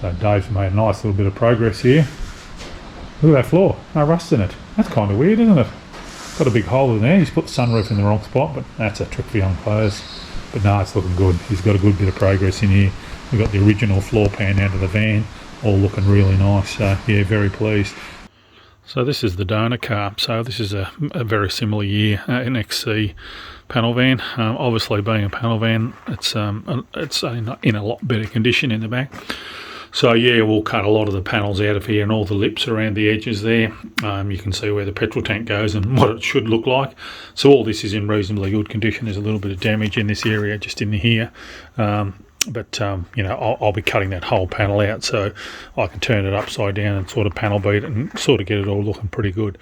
So Dave's made a nice little bit of progress here. Look at that floor, no rust in it. That's kind of weird, isn't it? Got a big hole in there. He's put the sunroof in the wrong spot, but that's a trick for young players. But no, it's looking good. He's got a good bit of progress in here. We've got the original floor pan out of the van, all looking really nice. So yeah, very pleased. So this is the donor car. So this is a very similar year, an XC panel van. Obviously, being a panel van, it's in a lot better condition in the back. So yeah, we'll cut a lot of the panels out of here and all the lips around the edges there. You can see where the petrol tank goes and what it should look like. So all this is in reasonably good condition. There's a little bit of damage in this area, just in here. But you know, I'll be cutting that whole panel out so I can turn it upside down and sort of panel beat it and sort of get it all looking pretty good.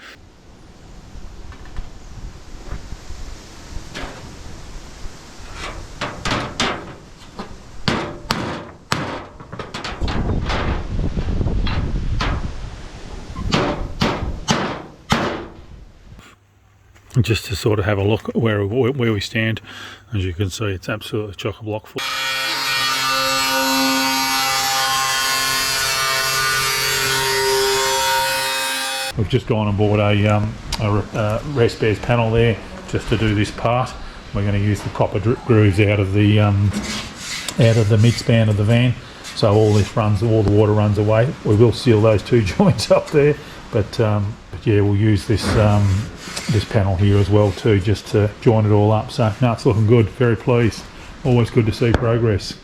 Just to sort of have a look at where we stand. As you can see, it's absolutely chock-a-block full. We've just gone and bought a rest bears panel there just to do this part. We're going to use the copper grooves out of the mid-span of the van, so all the water runs away. We will seal those two joints up there, but yeah, we'll use this panel here as well too, just to join it all up. So no, it's looking good. Very pleased. Always good to see progress.